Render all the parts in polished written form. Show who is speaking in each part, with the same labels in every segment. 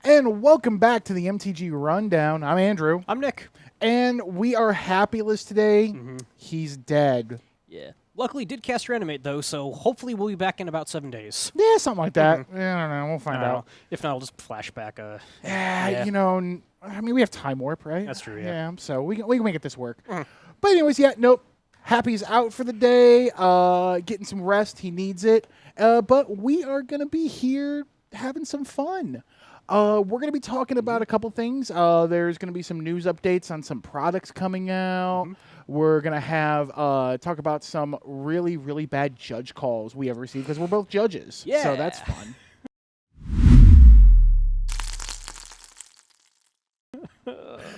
Speaker 1: And welcome back to the MTG Rundown. I'm Andrew.
Speaker 2: I'm Nick.
Speaker 1: And we are happy-less today. He's dead.
Speaker 2: Yeah. Luckily, did cast Reanimate, though, so hopefully we'll be back in about 7 days.
Speaker 1: Yeah, something like that. Yeah, I don't know. We'll find out.
Speaker 2: If not, I'll just flashback.
Speaker 1: You know, I mean, we have Time Warp, right?
Speaker 2: That's true,
Speaker 1: Yeah, so we can make this work. But anyways, yeah, nope. Happy's out for the day, getting some rest. He needs it. But we are going to be here having some fun. We're going to be talking about a couple things. There's going to be some news updates on some products coming out. We're going to have talk about some really, really bad judge calls we have received because we're both judges.
Speaker 2: Yeah.
Speaker 1: So that's fun.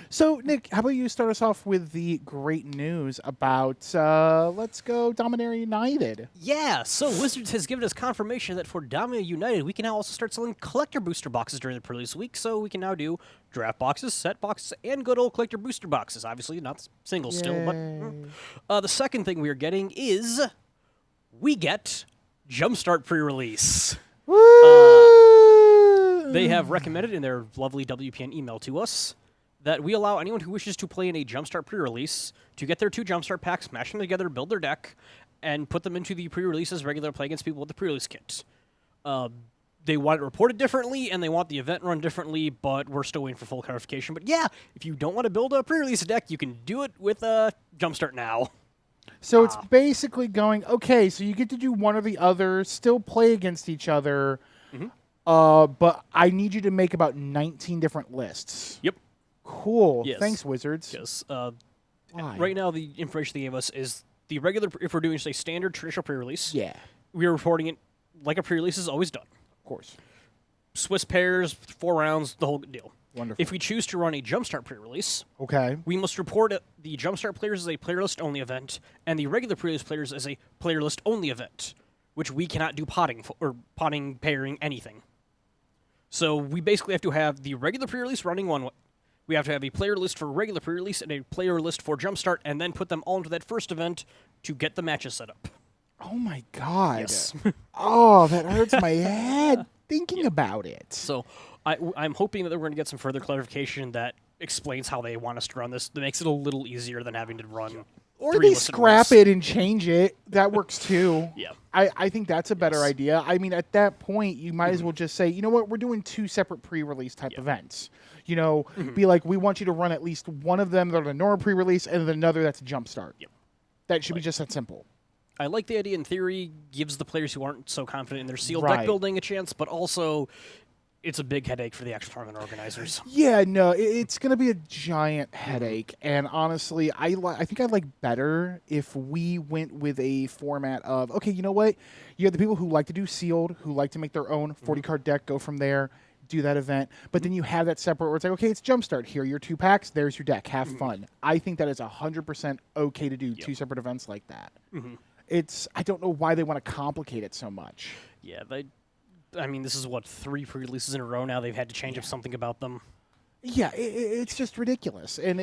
Speaker 1: So, Nick, how about you start us off with the great news about, let's go, Dominaria United.
Speaker 2: Yeah, so Wizards has given us confirmation that for Dominaria United, we can now also start selling collector booster boxes during the pre-release week, so we can now do draft boxes, set boxes, and good old collector booster boxes. Obviously, not singles still, but the second thing we are getting is we get Jumpstart pre-release. They have recommended in their lovely WPN email to us that we allow anyone who wishes to play in a Jumpstart pre-release to get their 2 Jumpstart packs, smash them together, build their deck, and put them into the pre-release as regular play against people with the pre-release kit. They want it reported differently, and they want the event run differently, but we're still waiting for full clarification. But yeah, if you don't want to build a pre-release deck, you can do it with Jumpstart now.
Speaker 1: So it's basically going, okay, so you get to do one or the other, still play against each other, but I need you to make about 19 different lists.
Speaker 2: Yep.
Speaker 1: Cool.
Speaker 2: Yes.
Speaker 1: Thanks, Wizards.
Speaker 2: Yes.
Speaker 1: Why?
Speaker 2: Right now, the information they gave us is the regular, if we're doing just a standard traditional pre-release,
Speaker 1: Yeah,
Speaker 2: we are reporting it like a pre-release is always done.
Speaker 1: of course.
Speaker 2: Swiss pairs, 4 rounds, the whole deal.
Speaker 1: Wonderful.
Speaker 2: If we choose to run a Jumpstart pre-release,
Speaker 1: Okay.
Speaker 2: we must report the Jumpstart players as a player list only event, and the regular pre-release players as a player list only event, which we cannot do potting or potting, pairing, anything. So we basically have to have the regular pre-release running one way. We have to have a player list for regular pre-release and a player list for Jumpstart, and then put them all into that first event to get the matches set up.
Speaker 1: Oh, my God.
Speaker 2: Yes.
Speaker 1: Oh, that hurts my head thinking about it.
Speaker 2: So I'm hoping that we're going to get some further clarification that explains how they want us to run this. That makes it a little easier than having to run.
Speaker 1: Or
Speaker 2: 3
Speaker 1: they
Speaker 2: lists at
Speaker 1: scrap
Speaker 2: once.
Speaker 1: it and change it. That works too.
Speaker 2: Yeah.
Speaker 1: I think that's a better
Speaker 2: Yes.
Speaker 1: idea. I mean, at that point, you might as well just say, you know what, we're doing 2 separate pre-release type events. You know, be like, we want you to run at least one of them that are the normal pre-release and then another that's a Jumpstart.
Speaker 2: Yep.
Speaker 1: That should be just that simple.
Speaker 2: I like the idea in theory, gives the players who aren't so confident in their sealed
Speaker 1: Right.
Speaker 2: deck building a chance, but also it's a big headache for the actual tournament organizers.
Speaker 1: Yeah, no, it's going to be a giant headache. And honestly, I think I'd like better if we went with a format of, okay, you know what? You have the people who like to do sealed, who like to make their own 40-card deck, go from there, do that event. But then you have that separate where it's like, okay, it's Jumpstart. Here are your 2 packs. There's your deck. Have fun. I think that is 100% okay to do 2 separate events like that. I don't know why they want to complicate it so much.
Speaker 2: Yeah, I mean, this is, 3 pre-releases in a row now. They've had to change up something about them.
Speaker 1: Yeah, it's just ridiculous. And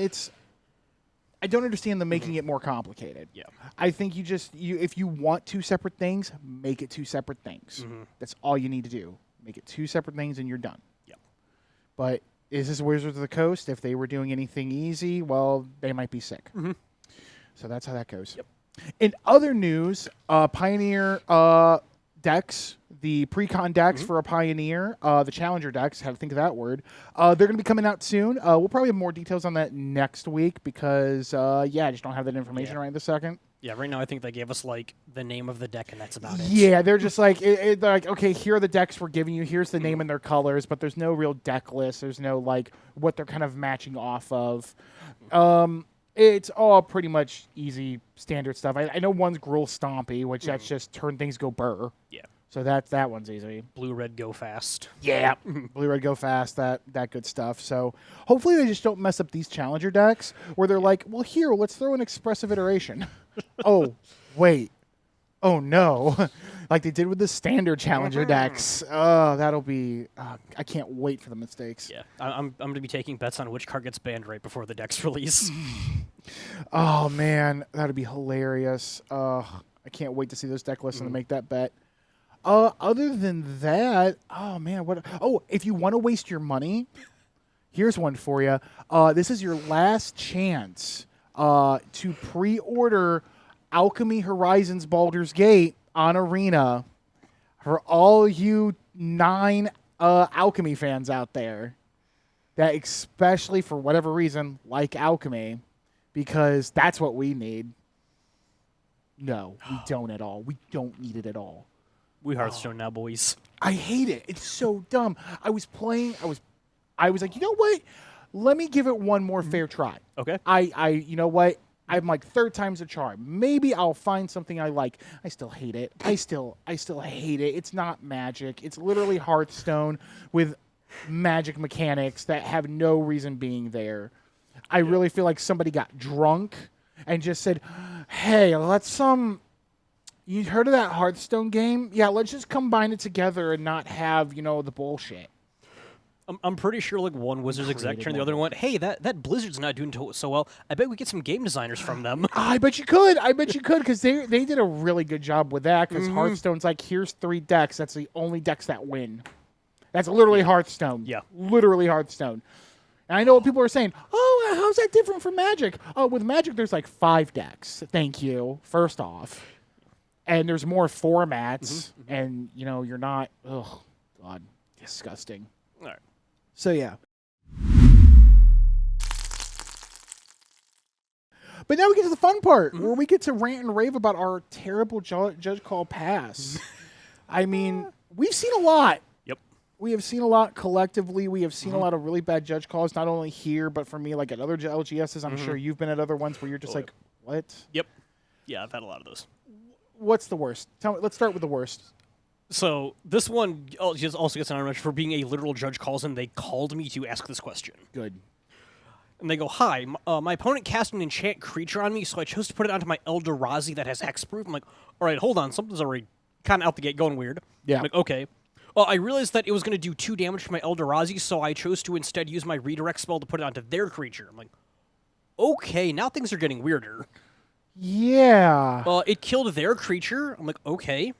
Speaker 1: I don't understand them making it more complicated.
Speaker 2: Yeah.
Speaker 1: I think if you want 2 separate things, make it 2 separate things. That's all you need to do. Make it 2 separate things and you're done.
Speaker 2: Yep.
Speaker 1: But is this Wizards of the Coast? If they were doing anything easy, well, they might be sick. So that's how that goes.
Speaker 2: Yep.
Speaker 1: In other news, Pioneer decks, the pre-con decks for a Pioneer, the Challenger decks, how to think of that word, they're going to be coming out soon. We'll probably have more details on that next week because, I just don't have that information right this second.
Speaker 2: Yeah, right now I think they gave us, the name of the deck, and that's about it.
Speaker 1: Yeah, they're just like, they're like, okay, here are the decks we're giving you. Here's the name and their colors, but there's no real deck list. There's no, what they're kind of matching off of. It's all pretty much easy, standard stuff. I know one's Gruul Stompy, which that's just turn things go burr.
Speaker 2: Yeah.
Speaker 1: So that one's easy.
Speaker 2: Blue, red, go fast.
Speaker 1: Yeah. Blue, red, go fast, that good stuff. So hopefully they just don't mess up these Challenger decks where they're like, well, here, let's throw an expressive iteration. Oh, wait. Oh, no. Like they did with the standard Challenger decks. Oh, that'll be... I can't wait for the mistakes.
Speaker 2: Yeah, I'm going to be taking bets on which card gets banned right before the deck's release.
Speaker 1: Oh, man. That'd be hilarious. I can't wait to see those deck lists and to make that bet. Other than that, oh man, what? Oh, if you want to waste your money, here's one for you. This is your last chance to pre-order Alchemy Horizons Baldur's Gate on Arena for all you 9 Alchemy fans out there that especially for whatever reason like Alchemy, because that's what we need. No, we don't at all. We don't need it at all.
Speaker 2: We Hearthstone now, boys.
Speaker 1: I hate it. It's so dumb. I was like, you know what? Let me give it one more fair try.
Speaker 2: Okay.
Speaker 1: You know what? I'm like third time's a charm. Maybe I'll find something I like. I still hate it. I still hate it. It's not Magic. It's literally Hearthstone with Magic mechanics that have no reason being there. I really feel like somebody got drunk and just said, "Hey, let's you heard of that Hearthstone game? Yeah, let's just combine it together and not have, the bullshit."
Speaker 2: I'm pretty sure like one Wizards exec turned the other one went, hey, that Blizzard's not doing so well. I bet we get some game designers from them.
Speaker 1: I bet you could. Because they did a really good job with that. Because Hearthstone's like, here's 3 decks. That's the only decks that win. That's literally Hearthstone.
Speaker 2: Yeah.
Speaker 1: Literally Hearthstone. And I know what people are saying. Oh, how's that different from Magic? Oh, with Magic, there's like 5 decks. Thank you, first off. And there's more formats. And, you're not... Oh, God. Disgusting.
Speaker 2: All right.
Speaker 1: So, yeah. But now we get to the fun part, where we get to rant and rave about our terrible judge call pass. I mean, we've seen a lot.
Speaker 2: Yep.
Speaker 1: We have seen a lot collectively. We have seen a lot of really bad judge calls, not only here, but for me, like at other LGSs. I'm sure you've been at other ones where you're just like, what?
Speaker 2: Yep. Yeah, I've had a lot of those.
Speaker 1: What's the worst? Tell me. Let's start with the worst.
Speaker 2: So this one just also gets an honorable mention for being a literal judge calls in. They called me to ask this question.
Speaker 1: Good.
Speaker 2: And they go, hi, my opponent cast an enchant creature on me, so I chose to put it onto my Eldrazi that has hexproof. I'm like, all right, hold on. Something's already kind of out the gate going weird.
Speaker 1: Yeah.
Speaker 2: I'm like, okay. Well, I realized that it was going to do 2 damage to my Eldrazi, so I chose to instead use my redirect spell to put it onto their creature. I'm like, okay, now things are getting weirder.
Speaker 1: Yeah.
Speaker 2: It killed their creature. I'm like, okay.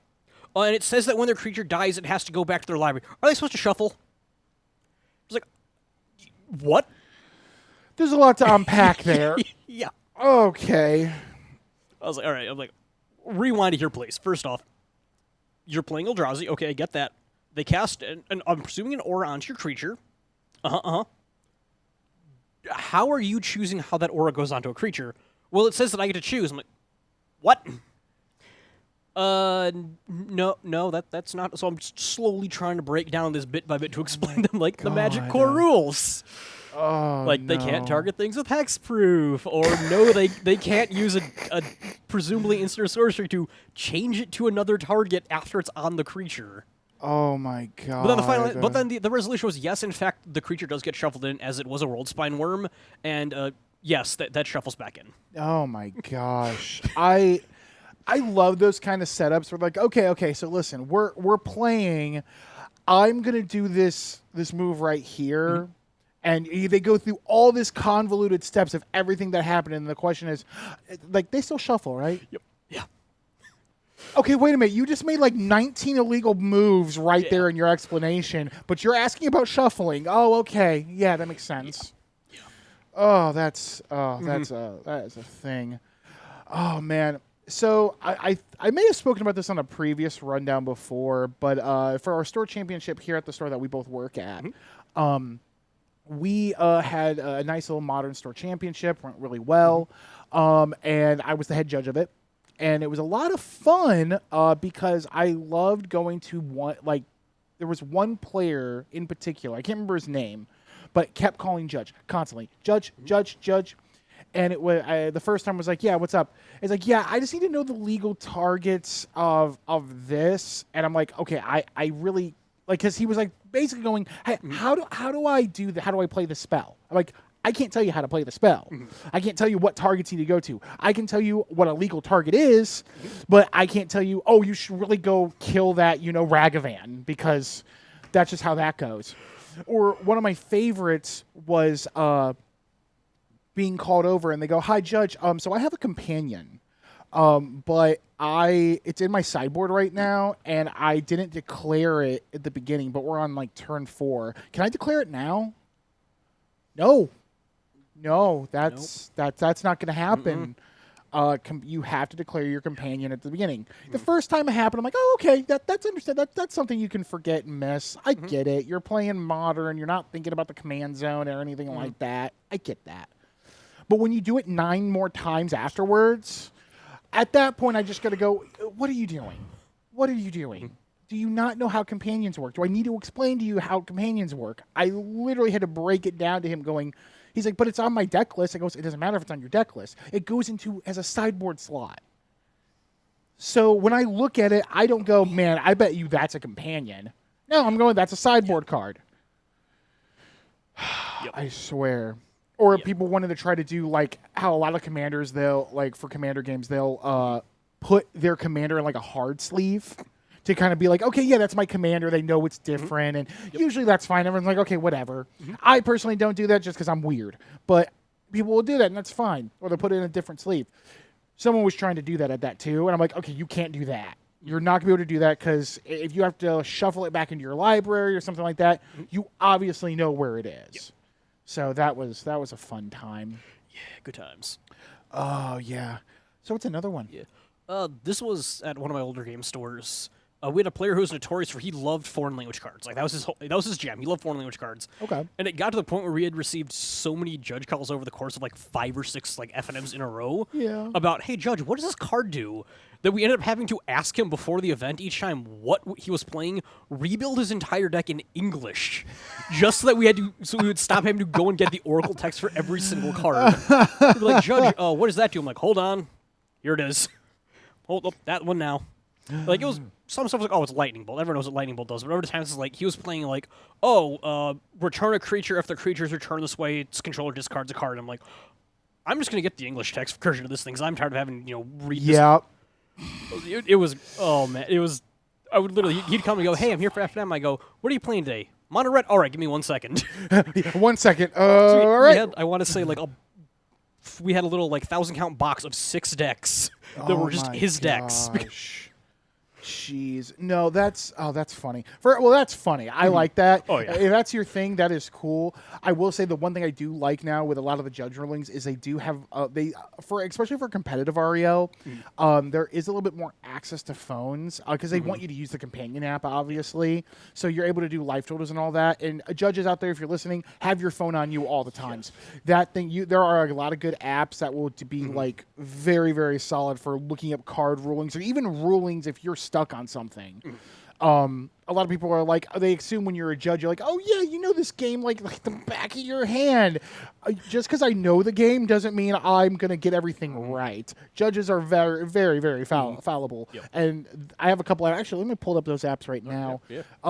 Speaker 2: And it says that when their creature dies, it has to go back to their library. Are they supposed to shuffle? I was like, what?
Speaker 1: There's a lot to unpack there.
Speaker 2: Yeah.
Speaker 1: Okay.
Speaker 2: I was like, all right. I'm like, rewind it here, please. First off, you're playing Eldrazi. Okay, I get that. They cast, I'm presuming an aura onto your creature. How are you choosing how that aura goes onto a creature? Well, it says that I get to choose. I'm like, what? No, that's not. So I'm just slowly trying to break down this bit by bit to explain them, like, the Magic core rules.
Speaker 1: Oh,
Speaker 2: like, they can't target things with hexproof, or no, they can't use a presumably instant or sorcery to change it to another target after it's on the creature.
Speaker 1: Oh my god!
Speaker 2: But then the resolution was yes, in fact, the creature does get shuffled in as it was a World Spine Worm, and yes, that shuffles back in.
Speaker 1: Oh my gosh, I love those kind of setups where like, okay, so listen, we're playing. I'm gonna do this move right here, and they go through all this convoluted steps of everything that happened, and the question is, like, they still shuffle, right?
Speaker 2: Yep. Yeah.
Speaker 1: Okay, wait a minute. You just made like 19 illegal moves right there in your explanation, but you're asking about shuffling. Oh, okay, yeah, that makes sense.
Speaker 2: Yeah.
Speaker 1: Oh, that is a thing. Oh man. So I may have spoken about this on a previous rundown before, but for our store championship here at the store that we both work at, we had a nice little modern store championship, went really well, and I was the head judge of it, and it was a lot of fun because I loved going to there was one player in particular, I can't remember his name, but kept calling judge constantly, judge. And it was the first time was like, yeah, what's up? It's like, yeah, I just need to know the legal targets of this. And I'm like, okay, I really like, because he was like basically going, hey, how do I do that? How do I play the spell? I'm like, I can't tell you how to play the spell. I can't tell you what targets you need to go to. I can tell you what a legal target is, but I can't tell you, oh, you should really go kill that, Ragavan, because that's just how that goes. Or one of my favorites was being called over, and they go, hi, Judge, so I have a companion. But it's in my sideboard right now, and I didn't declare it at the beginning. But we're on like turn 4. Can I declare it now? No, that's not going to happen. You have to declare your companion at the beginning. The first time it happened, I'm like, oh, okay, that's understood. That's something you can forget and miss. I get it. You're playing modern. You're not thinking about the command zone or anything like that. I get that. But when you do it 9 more times afterwards, at that point, I just got to go, what are you doing? What are you doing? Do you not know how companions work? Do I need to explain to you how companions work? I literally had to break it down to him going, he's like, but it's on my deck list. I goes, it doesn't matter if it's on your deck list. It goes into as a sideboard slot. So when I look at it, I don't go, man, I bet you that's a companion. No, I'm going, that's a sideboard card. I swear. Or people wanted to try to do like how a lot of commanders, they'll, like for commander games, they'll put their commander in like a hard sleeve to kind of be like, okay, yeah, that's my commander. They know it's different. And usually that's fine. Everyone's like, okay, whatever. I personally don't do that just because I'm weird. But people will do that, and that's fine. Or they'll put it in a different sleeve. Someone was trying to do that at that too. And I'm like, okay, you can't do that. You're not going to be able to do that because if you have to shuffle it back into your library or something like that, you obviously know where it is. Yep. So that was a fun time.
Speaker 2: Yeah, good times.
Speaker 1: Oh, yeah. So what's another one?
Speaker 2: Yeah. This was at one of my older game stores. We had a player who was notorious for he loved foreign language cards. Like that was his jam. He loved foreign language cards.
Speaker 1: Okay.
Speaker 2: And it got to the point where we had received so many judge calls over the course of like 5 or 6 like FNMs in a row about, hey judge, what does this card do? That we ended up having to ask him before the event each time what he was playing, rebuild his entire deck in English, just so that we would stop having to go and get the Oracle text for every single card. We'd be like, Judge, what does that do? I'm like, hold on, here it is. Hold up, that one now. Like it was some stuff was like, oh, it's lightning bolt. Everyone knows what lightning bolt does. But other times it's like he was playing like, return a creature if the creature's returned this way, its controller discards a card. I'm like, I'm just gonna get the English text version of this thing because I'm tired of having read this.
Speaker 1: Yeah.
Speaker 2: It was, oh man, it was, I would literally, he'd come and go, hey, I'm here for FNM. I go, what are you playing today? Mono red? All right, give me 1 second.
Speaker 1: 1 second. All right.
Speaker 2: I want to say like we had a little like 1,000 count box of 6 decks that were just his decks.
Speaker 1: Jeez. No, that's funny. That's funny. I like that.
Speaker 2: Oh, yeah.
Speaker 1: If that's your thing, that is cool. I will say the one thing I do like now with a lot of the judge rulings is they do have especially for competitive REL, there is a little bit more access to phones because they want you to use the companion app, obviously. So you're able to do life totals and all that. And judges out there, if you're listening, have your phone on you all the times. Yes. That thing, there are a lot of good apps that will be like very, very solid for looking up card rulings or even rulings if you're stuck on something. A lot of people are like, they assume when you're a judge, you're like, oh yeah, you know this game like the back of your hand. Just because I know the game doesn't mean I'm going to get everything right. Judges are very, very, very fallible. Yep. And I have a couple, actually, let me pull up those apps right now.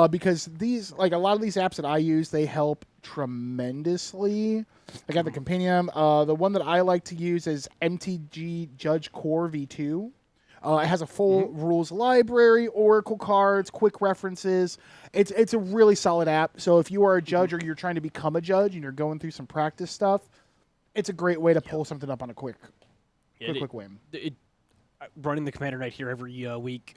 Speaker 1: Because these, like a lot of these apps that I use, they help tremendously. I got the Companion. The one that I like to use is MTG Judge Core V2. It has a full rules library, Oracle cards, quick references. It's a really solid app. So if you are a judge or you're trying to become a judge and you're going through some practice stuff, it's a great way to pull something up on a quick win.
Speaker 2: Running the Commander Night here every week,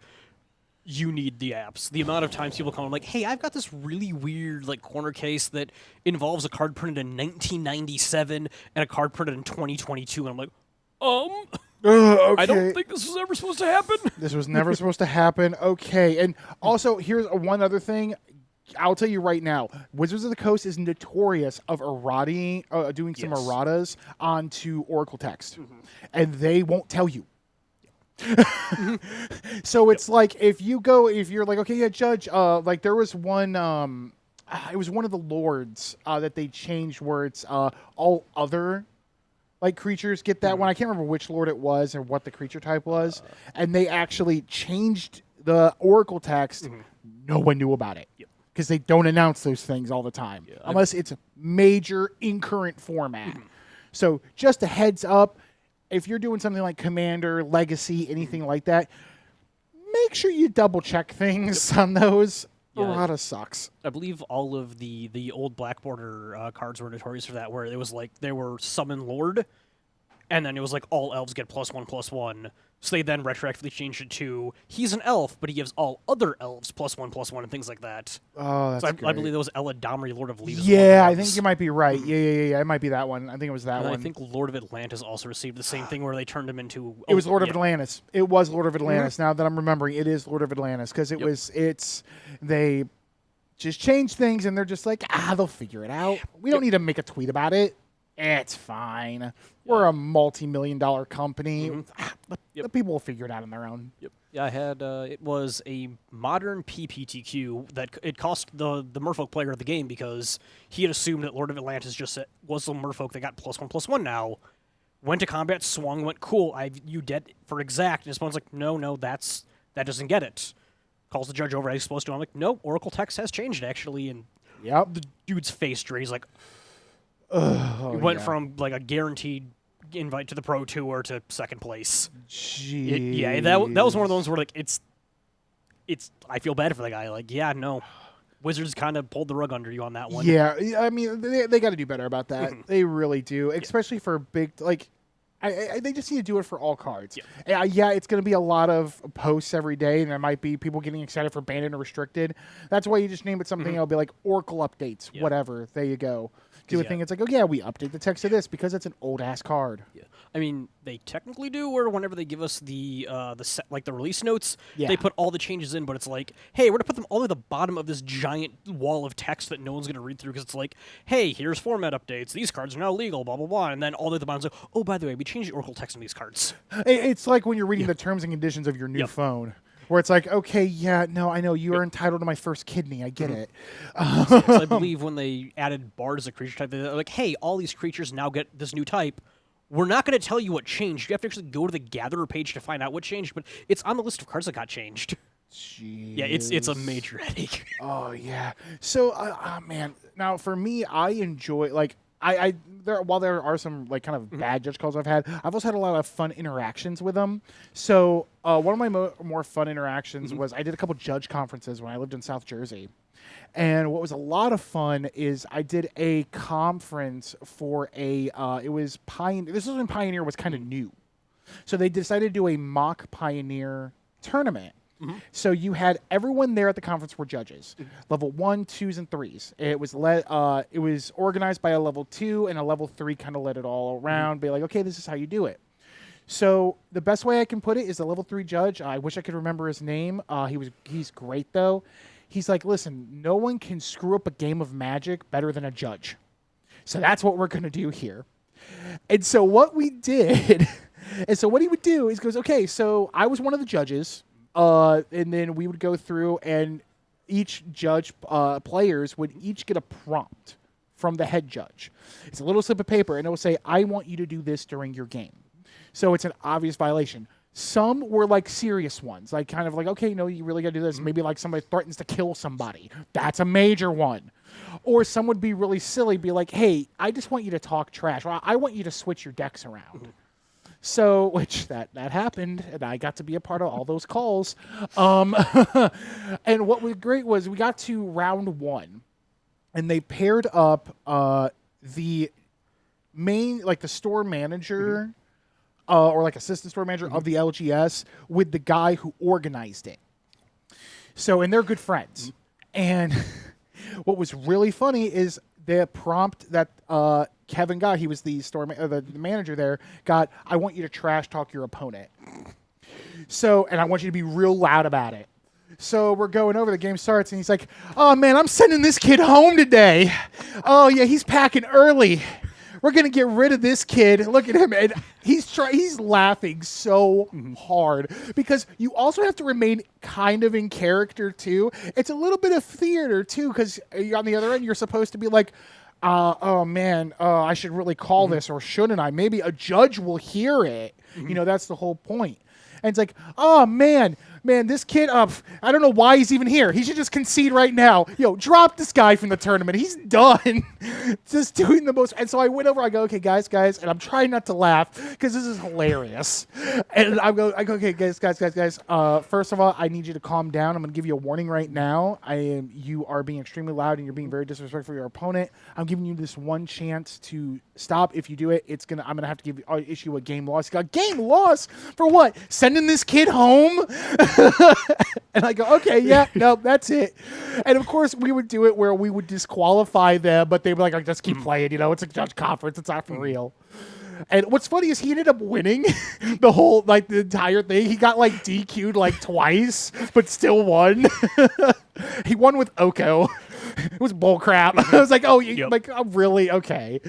Speaker 2: you need the apps. The amount of times people come like, hey, I've got this really weird like corner case that involves a card printed in 1997 and a card printed in 2022, and I'm like,
Speaker 1: okay.
Speaker 2: I don't think this was ever supposed to happen.
Speaker 1: This was never supposed to happen. Okay. And also, here's one other thing. I'll tell you right now, Wizards of the Coast is notorious of doing some erratas onto Oracle text. And they won't tell you. So it's like, if you're like, okay, yeah, Judge, like there was one, it was one of the lords that they changed where it's all other like creatures get that one. I can't remember which lord it was or what the creature type was. And they actually changed the Oracle text. No one knew about it. Because they don't announce those things all the time. Unless it's a major in current format. So just a heads up, if you're doing something like Commander, Legacy, anything like that, make sure you double check things on those. Errata sucks.
Speaker 2: I believe all of the old Black Border cards were notorious for that, where it was like they were Summon Lord, and then it was like all elves get +1/+1. So they then retroactively changed it to he's an elf, but he gives all other elves +1/+1 and things like that.
Speaker 1: Oh, that's
Speaker 2: So I
Speaker 1: great.
Speaker 2: believe that was Eladamri, Lord of Leaves.
Speaker 1: Yeah, I think you might be right. Yeah. It might be that one. I think it was that
Speaker 2: And
Speaker 1: one.
Speaker 2: I think Lord of Atlantis also received the same thing where they turned him into.
Speaker 1: It was Lord of
Speaker 2: yeah.
Speaker 1: Atlantis. It was Lord of Atlantis. Now that I'm remembering, it is Lord of Atlantis because they just changed things and they're just like, they'll figure it out. We don't need to make a tweet about it. It's fine. We're a multi-million-dollar company. The people will figure it out on their own.
Speaker 2: Yep. Yeah, I had it was a modern PPTQ that it cost the merfolk player of the game because he had assumed that Lord of Atlantis just was the merfolk that got +1/+1 now. Went to combat, swung, went cool. You dead for exact, and his opponent's like, no, that doesn't get it. Calls the judge over as he's supposed to. I'm like, nope, Oracle text has changed actually, and the dude's face drained. He's like, he went from like a guaranteed invite to the Pro Tour to second place. That was one of those where like it's. I feel bad for the guy. Like, no, Wizards kind of pulled the rug under you on that one.
Speaker 1: Yeah, I mean they got to do better about that. They really do, especially for big like. They just need to do it for all cards. Yeah, it's going to be a lot of posts every day, and there might be people getting excited for banned and restricted. That's why you just name it something. It'll be like Oracle updates, whatever. There you go. Do a thing. It's like, we update the text of this because it's an old ass card.
Speaker 2: Yeah, I mean they technically do, or whenever they give us the release notes, they put all the changes in. But it's like, hey, we're gonna put them all at the bottom of this giant wall of text that no one's gonna read through because it's like, hey, here's format updates. These cards are now legal. Blah blah blah. And then all the way at the bottom's like, oh, by the way, we changed the Oracle text on these cards.
Speaker 1: It's like when you're reading the terms and conditions of your new phone. Where it's like, okay, I know you are entitled to my first kidney. I get it.
Speaker 2: I believe when they added Bard as a creature type, they're like, hey, all these creatures now get this new type. We're not going to tell you what changed. You have to actually go to the Gatherer page to find out what changed, but it's on the list of cards that got changed.
Speaker 1: Jeez.
Speaker 2: Yeah, it's a major headache.
Speaker 1: Oh, yeah. So, man, now for me, I enjoy, like, while there are some like kind of bad judge calls I've also had a lot of fun interactions with them. So one of my more fun interactions was I did a couple judge conferences when I lived in South Jersey. And what was a lot of fun is I did a conference for it was Pioneer. This was when Pioneer was kind of new. So they decided to do a mock Pioneer tournament. So you had everyone there at the conference were judges, level 1, 2s, and 3s. It was organized by a level 2 and a level 3 kind of led it all around, be like, okay, this is how you do it. So the best way I can put it is the level 3 judge. I wish I could remember his name. He's great though. He's like, listen, no one can screw up a game of Magic better than a judge. So that's what we're going to do here. And so what we did, and so what he would do is he goes, okay, so I was one of the judges. And then we would go through, and each judge players would each get a prompt from the head judge. It's a little slip of paper, and it will say, I want you to do this during your game. So it's an obvious violation. Some were like serious ones, like kind of like, okay, no, you really got to do this. Maybe like somebody threatens to kill somebody. That's a major one. Or some would be really silly, be like, hey, I just want you to talk trash. Or I want you to switch your decks around. So, which that happened, and I got to be a part of all those calls. And what was great was we got to round 1, and they paired up the main, like the store manager, or like assistant store manager of the LGS with the guy who organized it. So, and they're good friends. And what was really funny is the prompt that Kevin got, he was the the manager there, got, I want you to trash talk your opponent. So, and I want you to be real loud about it. So we're going over, the game starts, and he's like, oh man, I'm sending this kid home today. Oh yeah, he's packing early. We're going to get rid of this kid. Look at him. And he's laughing so hard because you also have to remain kind of in character, too. It's a little bit of theater, too, because on the other end, you're supposed to be like, oh, man, I should really call this, or shouldn't I? Maybe a judge will hear it. You know, that's the whole point. And it's like, oh, man, man, this kid, I don't know why he's even here. He should just concede right now. Yo, drop this guy from the tournament. He's done. Just doing the most. And so I went over, I go, okay, guys, and I'm trying not to laugh because this is hilarious. And I go, okay, guys. First of all, I need you to calm down. I'm going to give you a warning right now. You are being extremely loud and you're being very disrespectful to your opponent. I'm giving you this one chance to stop. If you do it, I'm going to have to issue a game loss. He got game loss for what? Sending this kid home? And I go, okay, yeah, no, that's it. And of course, we would do it where we would disqualify them, but they'd be like, just keep playing. It's a judge conference. It's not for real. And what's funny is he ended up winning the entire thing. He got DQ'd twice, but still won. He won with Oko. It was bull crap. I was like, oh, I'm really okay.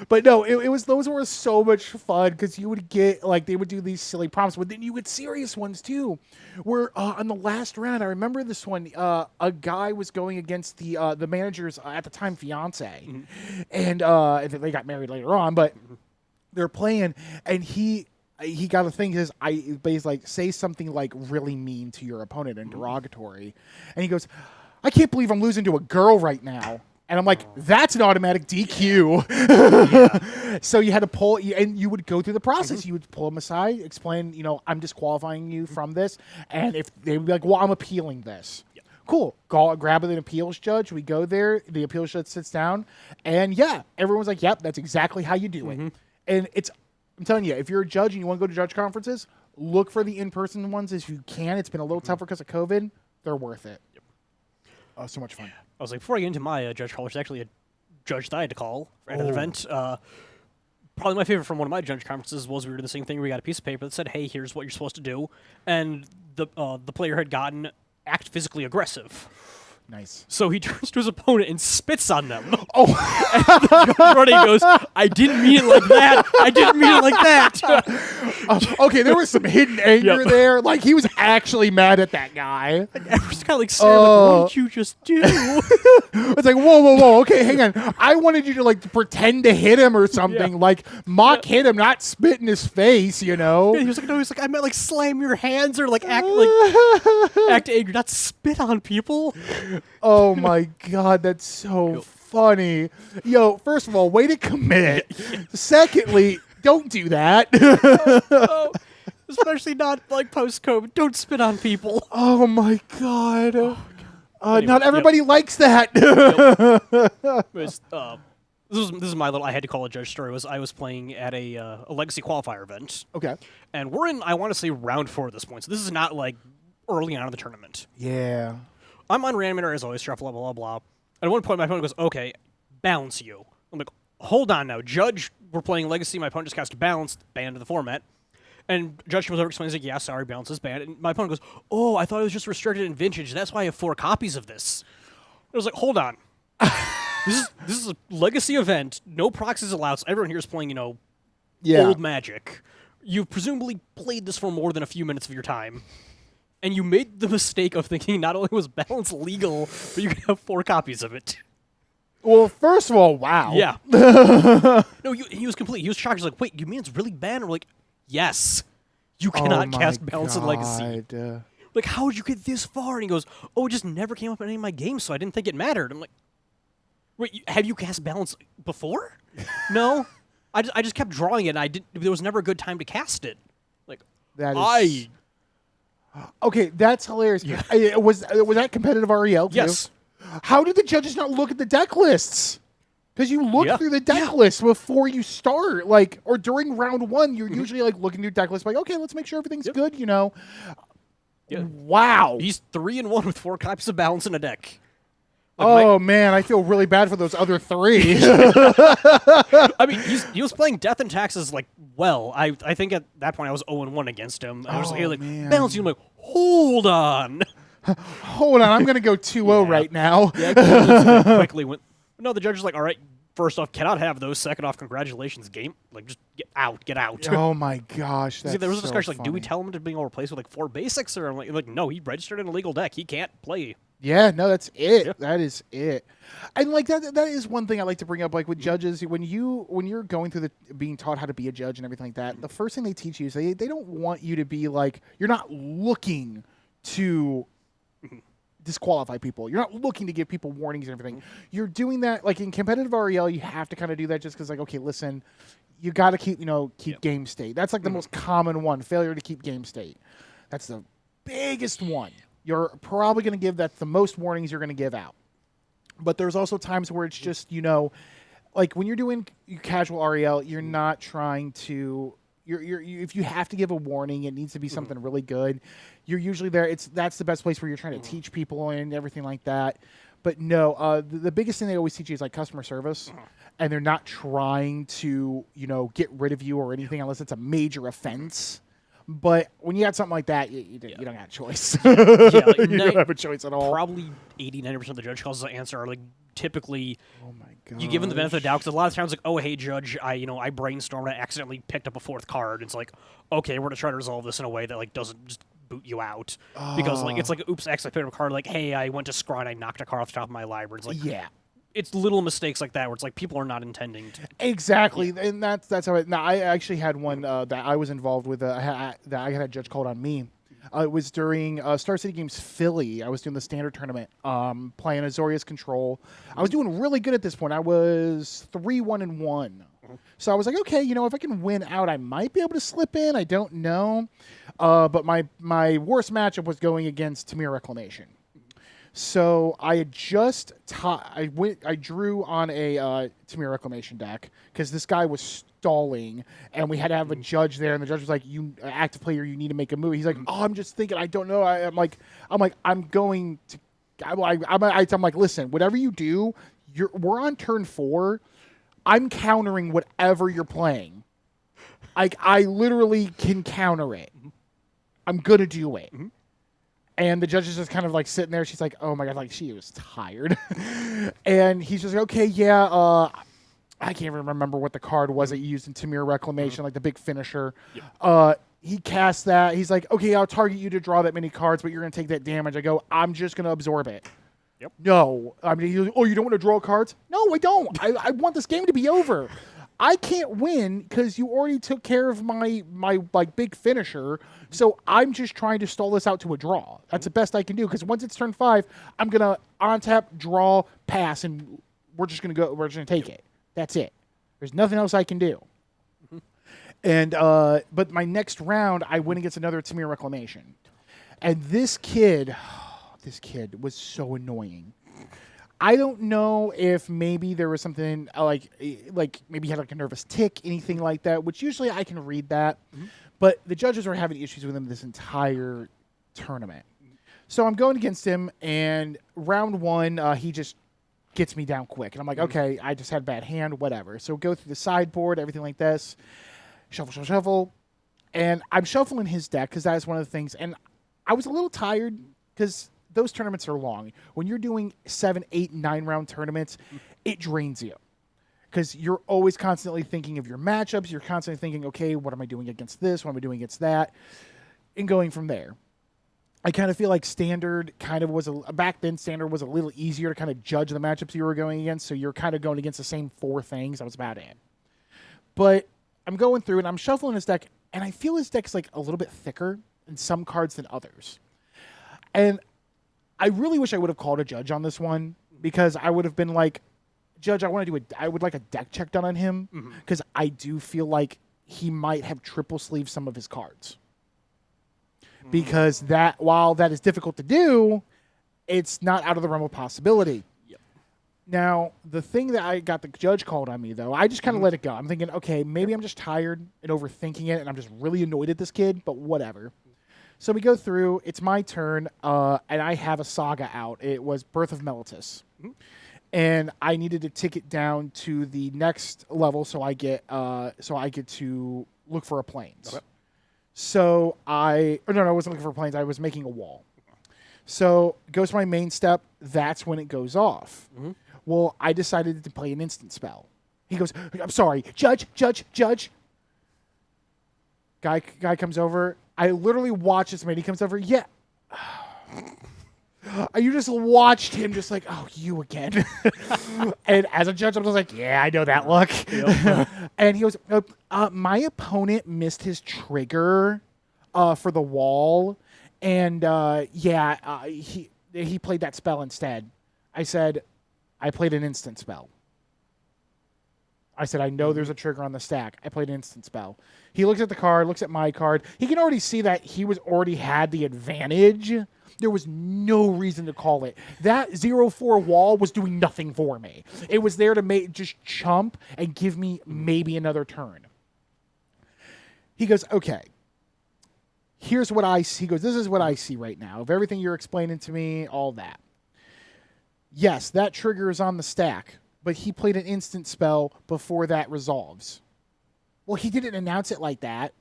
Speaker 1: But no, those were so much fun because you would get they would do these silly prompts, but then you get serious ones too. Where on the last round, I remember this one, a guy was going against the manager's at the time fiance, and they got married later on, but they're playing, and he got a thing. He says, he's like, say something really mean to your opponent and derogatory, and he goes, I can't believe I'm losing to a girl right now. And I'm like, that's an automatic DQ. Yeah. So you had to pull, and you would go through the process. You would pull them aside, explain, I'm disqualifying you from this. And if they would be like, well, I'm appealing this. Yep. Cool. Grab an appeals judge. We go there. The appeals judge sits down. And yeah, everyone's like, yep, that's exactly how you do it. And I'm telling you, if you're a judge and you want to go to judge conferences, look for the in-person ones if you can. It's been a little tougher because of COVID. They're worth it. Oh, so much fun.
Speaker 2: I was like, before I get into my judge call, there's actually a judge that I had to call for another event. Probably my favorite from one of my judge conferences was we were doing the same thing. We got a piece of paper that said, hey, here's what you're supposed to do. And the player had gotten act physically aggressive.
Speaker 1: Nice.
Speaker 2: So he turns to his opponent and spits on them.
Speaker 1: Oh.
Speaker 2: And the judge running goes, I didn't mean it like that. I didn't mean it like that.
Speaker 1: Okay, there was some hidden anger there. He was actually mad at that guy.
Speaker 2: And everyone's kind of staring, what did you just do?
Speaker 1: It's like, whoa. Okay, hang on. I wanted you to pretend to hit him or something. Mock hit him, not spit in his face, Yeah,
Speaker 2: he was like, no, I meant slam your hands or act angry, not spit on people.
Speaker 1: Oh my God, that's so funny. Yo, first of all, way to commit. Secondly, don't do that.
Speaker 2: Especially not post-COVID. Don't spit on people.
Speaker 1: Oh my God. Anyway, not everybody likes that.
Speaker 2: This is my little. I had to call a judge story. I was playing at a legacy qualifier event.
Speaker 1: Okay.
Speaker 2: And we're in, I want to say, round 4 at this point. So this is not early on in the tournament.
Speaker 1: Yeah.
Speaker 2: I'm on Reanimator as always, shuffle, blah, blah, blah. At one point, my opponent goes, okay, balance you. I'm like, hold on now. Judge, we're playing Legacy. My opponent just cast balance, banned to the format. And Judge comes over, explains, yeah, sorry, balance is banned. And my opponent goes, oh, I thought it was just restricted in Vintage. That's why I have 4 copies of this. I was like, hold on. This is a Legacy event. No proxies allowed. So everyone here is playing, old Magic. You've presumably played this for more than a few minutes of your time. And you made the mistake of thinking not only was balance legal, but you could have 4 copies of it.
Speaker 1: Well, first of all, wow.
Speaker 2: Yeah. No, he was complete. He was shocked. He was like, wait, you mean it's really banned? And we're like, yes. You cannot cast balance in Legacy. How would you get this far? And he goes, oh, it just never came up in any of my games, so I didn't think it mattered. I'm like, wait, have you cast balance before? No. I just kept drawing it, and there was never a good time to cast it.
Speaker 1: Okay, that's hilarious. Yeah. Was that competitive REL too?
Speaker 2: Yes.
Speaker 1: How did the judges not look at the deck lists? Because you look through the deck list before you start, or during round 1, you're usually looking through deck lists, okay, let's make sure everything's good, Yeah. Wow.
Speaker 2: He's 3-1 with 4 copies of balance in a deck.
Speaker 1: Man, I feel really bad for those other 3.
Speaker 2: I mean, he was playing Death and Taxes well. I think at that point I was 0-1 against him. I was balance you. I'm like, hold on.
Speaker 1: Hold on, I'm going to go 2-0 right now.
Speaker 2: Yeah, quickly went. No, the judge was like, all right, first off, cannot have those. Second off, congratulations, game. Just get out.
Speaker 1: Oh my gosh, that's
Speaker 2: there was a discussion
Speaker 1: funny.
Speaker 2: do we tell him to be replaced with 4 basics, or I'm like, no, he registered an illegal deck. He can't play.
Speaker 1: Yeah, no, that's it. Yeah. That is it. And that is one thing I like to bring up, with judges, when you're going through being taught how to be a judge and everything like that, the first thing they teach you is they don't want you to be you're not looking to disqualify people. You're not looking to give people warnings and everything. You're doing that like in competitive REL. You have to kind of do that just because, like, okay, listen, you got to keep game state. That's like the most common one. Failure to keep game state. That's the biggest one. You're probably going to give that the most warnings you're going to give out. But there's also times where it's just like when you're doing casual REL, you're not trying to. If you have to give a warning, it needs to be something really good. You're usually there. That's the best place where you're trying to teach people and everything like that. But no, the biggest thing they always teach you is like customer service, and they're not trying to get rid of you or anything unless it's a major offense. But when you got something like that, you don't have a choice.
Speaker 2: Yeah, like
Speaker 1: you don't have a choice at all.
Speaker 2: Probably 80-90% of the judge calls the answer are like typically.
Speaker 1: Oh my god!
Speaker 2: You give them the benefit of the doubt because a lot of times like, oh hey judge, I brainstormed, I accidentally picked up a fourth card. It's like, okay, we're gonna try to resolve this in a way that like doesn't just boot you out because like it's like oops, I accidentally picked up a card. Like hey, I went to scry and I knocked a card off the top of my library. It's like it's little mistakes like that where it's like people are not intending to.
Speaker 1: Exactly, and that's how. I actually had one that I was involved with. That I had a judge called on me. It was during Star City Games Philly. I was doing the standard tournament, playing Azorius Control. I was doing really good at this point. I was 3-1-1. So I was like, okay, if I can win out, I might be able to slip in. I don't know. But my worst matchup was going against Tamir Reclamation. So I had just I drew on a Tamir Reclamation deck because this guy was stalling, and we had to have a judge there, and the judge was like, "You active player, you need to make a move." He's like, "Oh, I'm just thinking. I don't know." I'm like, I'm going to. I'm like, listen, whatever you do, we're on turn 4. I'm countering whatever you're playing. Like I literally can counter it. I'm gonna do it. And the judge is just kind of like sitting there. She's like, oh my God, like she was tired. And he's just like, okay, yeah, I can't even remember what the card was that you used in Tamir Reclamation, like the big finisher. Yep. He casts that. He's like, okay, I'll target you to draw that many cards, but you're going to take that damage. I go, I'm just going to absorb it. Yep. No. I mean, he's like, oh, you don't want to draw cards? No, I don't. I want this game to be over. I can't win because you already took care of my like big finisher. So I'm just trying to stall this out to a draw. That's the best I can do because once it's turn 5, I'm gonna on tap, draw, pass, and we're just gonna take it. That's it. There's nothing else I can do. And but my next round, I went against another Tamir Reclamation, and this kid was so annoying. I don't know if maybe there was something like maybe he had like a nervous tick, anything like that, which usually I can read that. But the judges were having issues with him this entire tournament. So I'm going against him, and round 1, he just gets me down quick. And I'm like, okay, I just had a bad hand, whatever. So go through the sideboard, everything like this, shuffle. And I'm shuffling his deck because that is one of the things. And I was a little tired because those tournaments are long. When you're doing 7, 8, 9 round tournaments, it drains you because you're always constantly thinking of your matchups. You're constantly thinking, okay, what am I doing against this? What am I doing against that? And going from there. I kind of feel like Standard kind of back then Standard was a little easier to kind of judge the matchups you were going against. So you're kind of going against the same 4 things. That was about it. But I'm going through and I'm shuffling his deck, and I feel his deck's like a little bit thicker in some cards than others. And I really wish I would have called a judge on this one because I would have been like, Judge, I would like a deck check done on him because I do feel like he might have triple sleeved some of his cards. Because that, while that is difficult to do, it's not out of the realm of possibility. Yep. Now, the thing that I got the judge called on me, though, I just kind of let it go. I'm thinking, okay, maybe I'm just tired and overthinking it, and I'm just really annoyed at this kid, but whatever. So we go through. It's my turn, and I have a saga out. It was Birth of Meletis. And I needed to tick it down to the next level so I get to look for a plains. Okay. So I wasn't looking for plains. I was making a wall. So it goes to my main step. That's when it goes off. Well, I decided to play an instant spell. He goes, I'm sorry, Judge. Guy comes over. I literally watch this man. He comes over. Yeah. You just watched him just like, oh, you again. And as a judge, I was like, yeah, I know that look. Yep. And he goes, my opponent missed his trigger for the wall, And he played that spell instead. I said, I played an instant spell. I said, I know there's a trigger on the stack. I played an instant spell. He looks at the card, looks at my card. He can already see that he was already had the advantage. There was no reason to call it. That 0-4 wall was doing nothing for me. It was there to just chump and give me maybe another turn. He goes, okay. Here's what I see. He goes, this is what I see right now. Of everything you're explaining to me, all that. Yes, that trigger is on the stack, but he played an instant spell before that resolves. Well, he didn't announce it like that.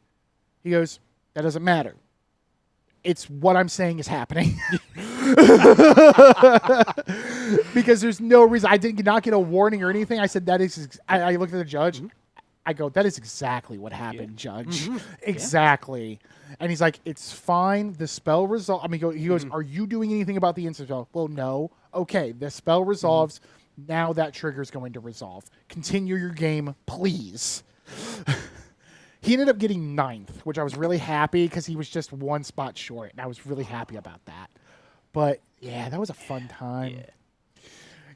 Speaker 1: He goes, that doesn't matter. It's what I'm saying is happening. Because there's no reason. I did not get a warning or anything. I said, that is, I looked at the judge. Mm-hmm. I go, that is exactly what happened, Judge. Mm-hmm. Exactly. Yeah. And he's like, it's fine. The spell resolves. I mean, he goes, are you doing anything about the instant spell? Well, no. Okay, the spell resolves. Now that trigger is going to resolve. Continue your game, please. He ended up getting 9th, which I was really happy because he was just 1 spot short, and I was really happy about that. But, yeah, that was a fun time. Yeah.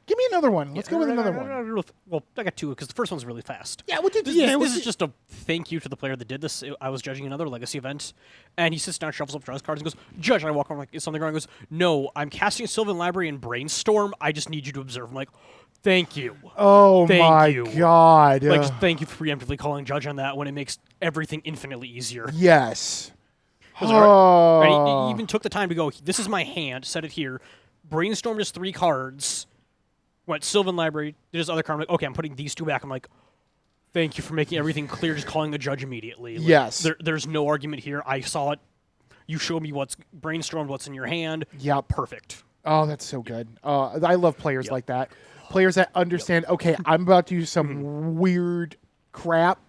Speaker 1: Give me another one. Let's go with another one.
Speaker 2: Well, I got 2 because the first one's really fast.
Speaker 1: Yeah,
Speaker 2: this is just a thank you to the player that did this. I was judging another Legacy event, and he sits down, shuffles up, draws cards, and goes, Judge, and I walk around like, is something wrong? He goes, no, I'm casting Sylvan Library and Brainstorm. I just need you to observe. I'm like, thank you.
Speaker 1: Oh, my God.
Speaker 2: Like, thank you for preemptively calling Judge on that when it makes everything infinitely easier.
Speaker 1: Yes.
Speaker 2: He even took the time to go, this is my hand, set it here, brainstormed his 3 cards, went Sylvan Library, did his other card. I'm like, okay, I'm putting these 2 back. I'm like, thank you for making everything clear, just calling the judge immediately. Like,
Speaker 1: yes.
Speaker 2: There's no argument here. I saw it. You showed me what's brainstormed, what's in your hand.
Speaker 1: Yeah.
Speaker 2: Perfect.
Speaker 1: Oh, that's so good. I love players like that. Players that understand, okay, I'm about to do some weird crap.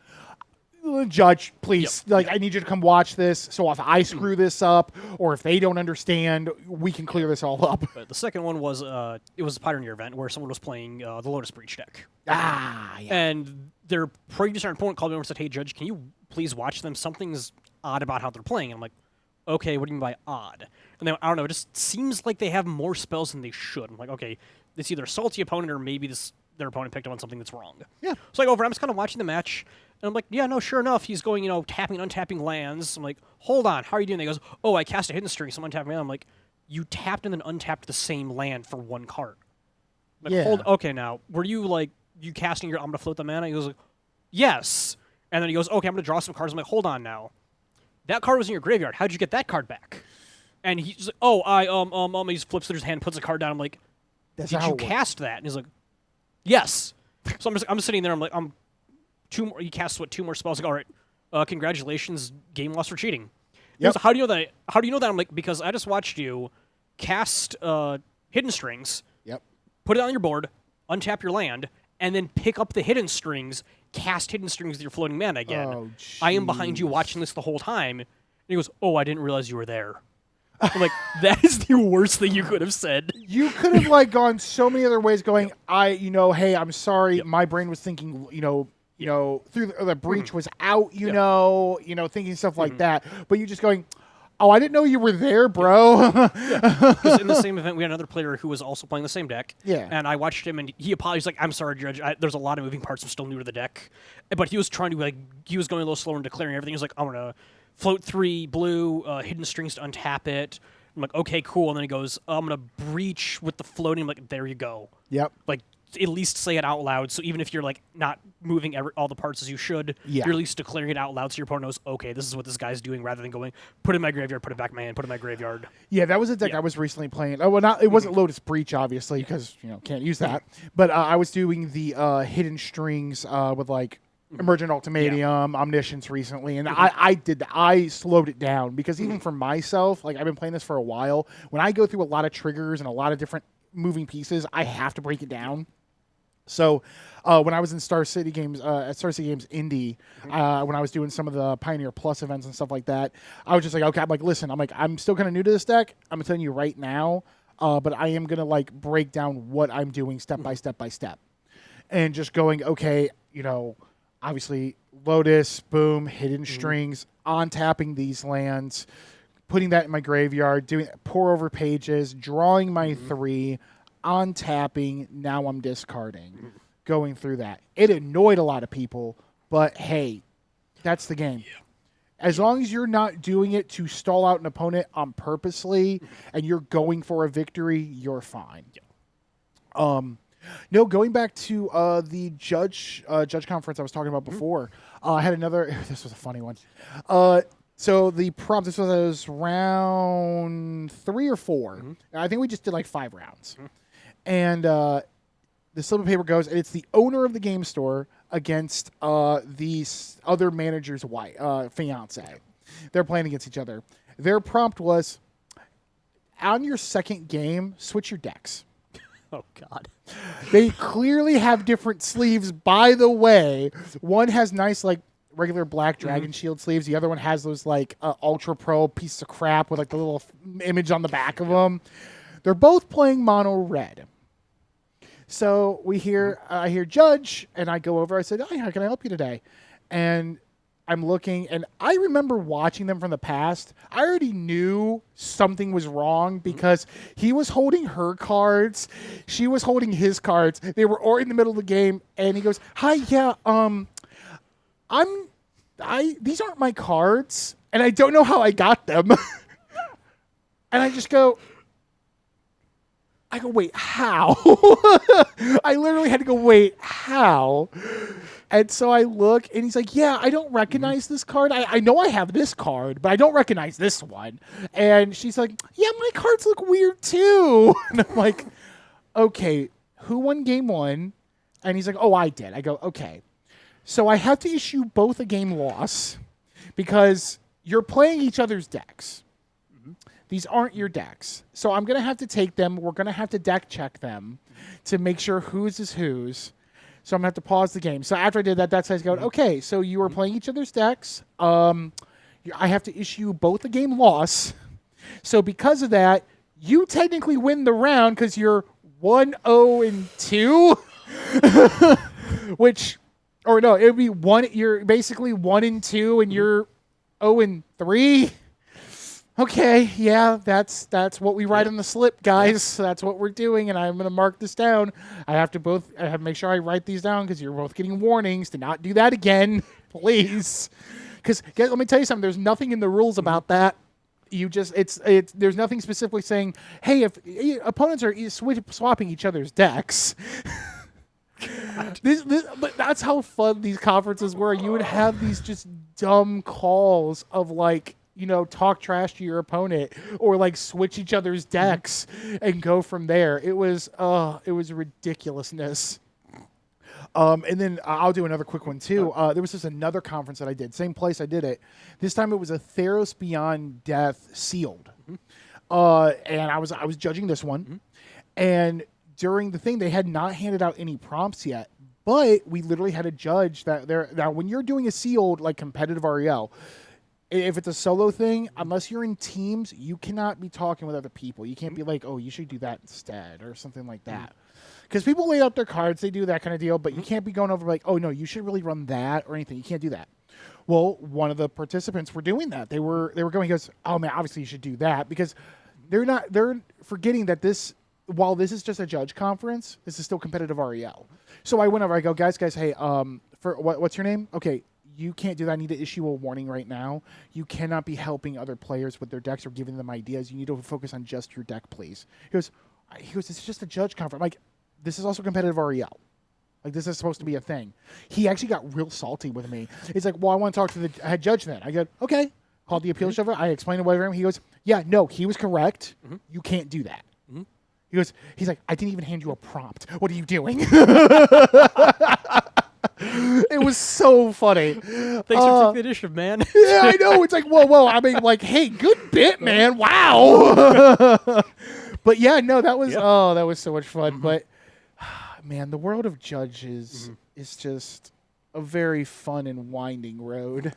Speaker 1: Judge, please, I need you to come watch this. So if I screw this up, or if they don't understand, we can clear this all up.
Speaker 2: But the second one was it was a Pioneer event where someone was playing the Lotus Breach deck.
Speaker 1: Yeah.
Speaker 2: And their previous opponent called me over and said, "Hey, Judge, can you please watch them? Something's odd about how they're playing." And I'm like, "Okay, what do you mean by odd?" And then I don't know. It just seems like they have more spells than they should. I'm like, "Okay, it's either a salty opponent or maybe their opponent picked up on something that's wrong."
Speaker 1: Yeah.
Speaker 2: So I'm just kind of watching the match. And I'm like, yeah, no, sure enough, he's going, tapping and untapping lands. I'm like, hold on, how are you doing? And he goes, oh, I cast a hidden string, so I'm untapping land. I'm like, you tapped and then untapped the same land for 1 card. Like, okay, now, were you, you casting your, I'm going to float the mana? He goes, like, yes. And then he goes, okay, I'm going to draw some cards. I'm like, hold on now. That card was in your graveyard. How'd you get that card back? And he's like, oh, he just flips through his hand, puts a card down. I'm like, did you cast that? And he's like, yes. So I'm sitting there, I'm like, 2 more. He casts 2 more spells. Like, all right, congratulations, game loss for cheating.
Speaker 1: Yep.
Speaker 2: So how do you know that? How do you know that? I'm like, because I just watched you cast hidden strings.
Speaker 1: Yep.
Speaker 2: Put it on your board, untap your land, and then pick up the hidden strings. Cast hidden strings with your floating mana again.
Speaker 1: Oh,
Speaker 2: I am behind you watching this the whole time. And he goes, oh, I didn't realize you were there. I'm like, that is the worst thing you could have said.
Speaker 1: You could have gone so many other ways. Going, hey, I'm sorry. My brain was thinking, through the breach was out, thinking stuff like that. But you just going, oh, I didn't know you were there, bro.
Speaker 2: Because in the same event, we had another player who was also playing the same deck.
Speaker 1: Yeah.
Speaker 2: And I watched him, and he apologized, like, I'm sorry, Judge. There's a lot of moving parts. I'm still new to the deck. But he was trying to, he was going a little slower and declaring everything. He was like, I'm going to float 3 blue, hidden strings to untap it. I'm like, okay, cool. And then he goes, I'm going to breach with the floating. I'm like, there you go.
Speaker 1: Yep.
Speaker 2: At least say it out loud. So even if you're not moving all the parts as you should, you're at least declaring it out loud so your opponent knows, okay, this is what this guy's doing, rather than going, put it in my graveyard, put it back in my hand, put it in my graveyard.
Speaker 1: Yeah, that was a deck I was recently playing. Oh, well, it wasn't Lotus Breach, obviously, because can't use that. But I was doing the hidden strings with Emergent Ultimatum, Omniscience recently, and I slowed it down because even for myself, I've been playing this for a while. When I go through a lot of triggers and a lot of different moving pieces, I have to break it down. So when I was in Star City Games, at Star City Games Indie, when I was doing some of the Pioneer Plus events and stuff like that, I was just like, okay, listen, I'm still kind of new to this deck. I'm telling you right now, but I am going to break down what I'm doing step by step by step. And just going, okay, obviously Lotus, boom, hidden strings, on tapping these lands, putting that in my graveyard, doing pour over pages, drawing my 3, on tapping. Now I'm discarding, going through that. It annoyed a lot of people, but hey, that's the game.
Speaker 2: Yeah.
Speaker 1: As long as you're not doing it to stall out an opponent on purposely, and you're going for a victory, you're fine.
Speaker 2: Yeah.
Speaker 1: No, going back to the judge conference I was talking about before, I had another. This was a funny one. So the prompt, this was round 3 or 4. I think we just did like 5 rounds. And the slip of paper goes, and it's the owner of the game store against the other manager's wife, fiance. They're playing against each other. Their prompt was, on your second game, switch your decks.
Speaker 2: Oh, God.
Speaker 1: They clearly have different sleeves, by the way. One has nice, like, regular black dragon shield sleeves. The other one has those, like, ultra pro piece of crap with, like, the little image on the back of them. They're both playing mono red. So we hear, I hear Judge, and I go over. I said, "Hi, how can I help you today?" And I'm looking, and I remember watching them from the past. I already knew something was wrong because he was holding her cards, she was holding his cards. They were all in the middle of the game, and he goes, "Hi, yeah, these aren't my cards, and I don't know how I got them." And I just go, wait, how? I literally had to go, wait, how? And so I look, and he's like, "Yeah, I don't recognize this card. I know I have this card, but I don't recognize this one." And she's like, "Yeah, my cards look weird too." And I'm like, "Okay, who won game 1?" And he's like, "Oh, I did." I go, "Okay." So I have to issue both a game loss because you're playing each other's decks. These aren't your decks. So I'm going to have to take them. We're going to have to deck check them to make sure whose is whose. So I'm going to have to pause the game. So after I did that, that's how I go, "Okay, so you were playing each other's decks. I have to issue both a game loss. So because of that, you technically win the round because you're 1-0-2." Which, or no, it would be you're basically 1-2 and you're 0-3. Okay, yeah, that's what we write on the slip, guys. So that's what we're doing, and I'm going to mark this down. I have to make sure I write these down because you're both getting warnings to not do that again, please. Because let me tell you something. There's nothing in the rules about that. You just there's nothing specifically saying, hey, if opponents are swapping each other's decks. But that's how fun these conferences were. You would have these just dumb calls of like, talk trash to your opponent or like switch each other's decks and go from there. It was ridiculousness. And then I'll do another quick one too. There was just another conference that I did, same place I did it. This time it was a Theros Beyond Death sealed. And I was judging this one. And during the thing, they had not handed out any prompts yet, but we literally had a judge now when you're doing a sealed like competitive REL, if it's a solo thing, unless you're in teams, you cannot be talking with other people. You can't be like, "Oh, you should do that instead," or something like that. Because people lay out their cards, they do that kind of deal, but you can't be going over like, "Oh, no, you should really run that," or anything. You can't do that. Well, one of the participants were doing that. They were going, he goes, "Oh, man, obviously you should do that," because they're forgetting that while this is just a judge conference, this is still competitive REL. So I went over, I go, guys, hey, what's your name? Okay. You can't do that. I need to issue a warning right now. You cannot be helping other players with their decks or giving them ideas. You need to focus on just your deck, please. He goes, "It's just a judge conference." I'm like, this is also competitive REL. Like, this is supposed to be a thing. He actually got real salty with me. He's like, "Well, I want to talk to the head judge then." I go, "Okay." Called the appeals over. I explained whatever him. He goes, "Yeah, no, he was correct. You can't do that." He's like, "I didn't even hand you a prompt. What are you doing?" It was so funny.
Speaker 2: Thanks for taking the initiative, man.
Speaker 1: Yeah, I know. It's like, whoa. I mean, like, hey, good bit, man. Wow. But yeah, no, that was that was so much fun. But man, the world of judges is just a very fun and winding road.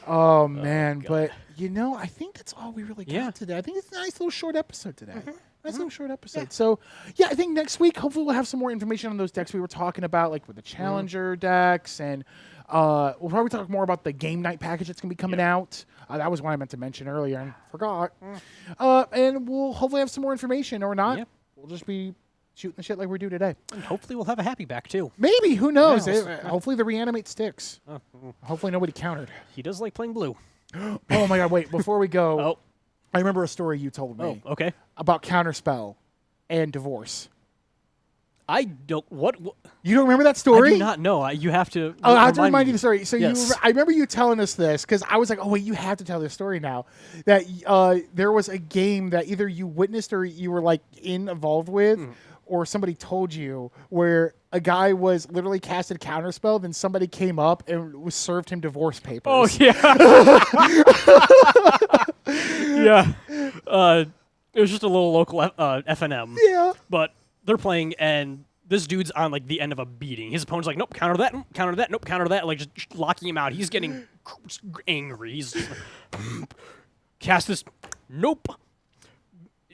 Speaker 1: Oh man, but I think that's all we really got today. I think it's a nice little short episode today. Nice little short episode. Yeah. So, I think next week, hopefully we'll have some more information on those decks we were talking about, like with the Challenger decks and We'll probably talk more about the game night package that's going to be coming out. That was what I meant to mention earlier and forgot. And we'll hopefully have some more information, or not.
Speaker 2: Yep.
Speaker 1: We'll just be shooting the shit like we do today.
Speaker 2: And hopefully we'll have a happy back, too.
Speaker 1: Maybe. Who knows?
Speaker 2: Yeah,
Speaker 1: Hopefully the reanimate sticks. Hopefully nobody countered.
Speaker 2: He does like playing blue.
Speaker 1: Oh, my God. Wait. Before we go,
Speaker 2: Oh.
Speaker 1: I remember a story you told me
Speaker 2: Okay.
Speaker 1: about Counterspell and divorce.
Speaker 2: I don't... What?
Speaker 1: You don't remember that story?
Speaker 2: I do not know. You have to...
Speaker 1: Oh, I have to remind you the story. So
Speaker 2: Yes.
Speaker 1: I remember you telling us this because I was like, oh, wait, you have to tell this story now. That there was a game that either you witnessed or you were like involved with or somebody told you where a guy was literally casted Counterspell, then somebody came up and was served him divorce papers.
Speaker 2: Oh, yeah. Yeah. It was just a little local FNM.
Speaker 1: Yeah.
Speaker 2: But they're playing, and this dude's on, like, the end of a beating. His opponent's like, nope, counter that, nope, counter that, like, just locking him out. He's getting angry. He's just like, cast this, nope.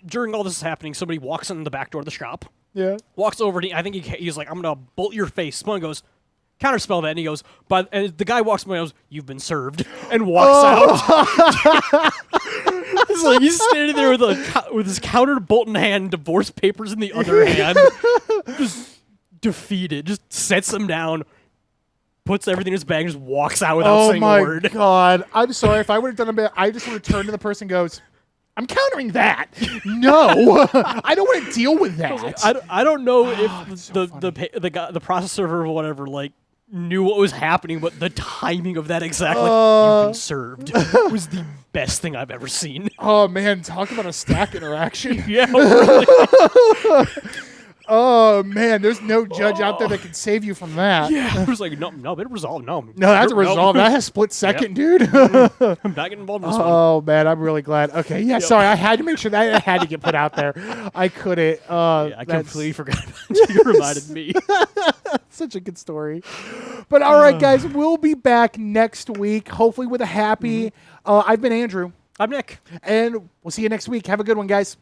Speaker 2: During all this is happening, somebody walks in the back door of the shop,
Speaker 1: Yeah.
Speaker 2: walks over, and I think he's like, I'm going to bolt your face. Someone goes, counterspell that, and he goes, and the guy walks by and goes, you've been served, and walks out. It's like he's standing there with his countered bolt in hand, divorce papers in the other hand, just defeated, just sets him down, puts everything in his bag, and just walks out without saying a word.
Speaker 1: Oh, my God. I'm sorry. If I would have done a bit, I just would have turned to the person and goes, I'm countering that. No. I don't want to deal with that.
Speaker 2: I don't know if
Speaker 1: so
Speaker 2: the processor or whatever, like, knew what was happening, but the timing of that exact, like, you've been served, was the best thing I've ever seen.
Speaker 1: Oh, man. Talk about a stack interaction.
Speaker 2: Yeah, really.
Speaker 1: Oh, man. There's no judge out there that can save you from that.
Speaker 2: Yeah, I was like, no, it resolved. No,
Speaker 1: that's a resolve. That has split second, dude.
Speaker 2: I'm not getting involved in this one.
Speaker 1: Oh, man. I'm really glad. Okay. Yeah, sorry. I had to make sure that had to get put out there. I couldn't.
Speaker 2: I completely forgot about it. You reminded me.
Speaker 1: Such a good story. But all right, guys, we'll be back next week, hopefully with a happy. I've been Andrew.
Speaker 2: I'm Nick.
Speaker 1: And we'll see you next week. Have a good one, guys.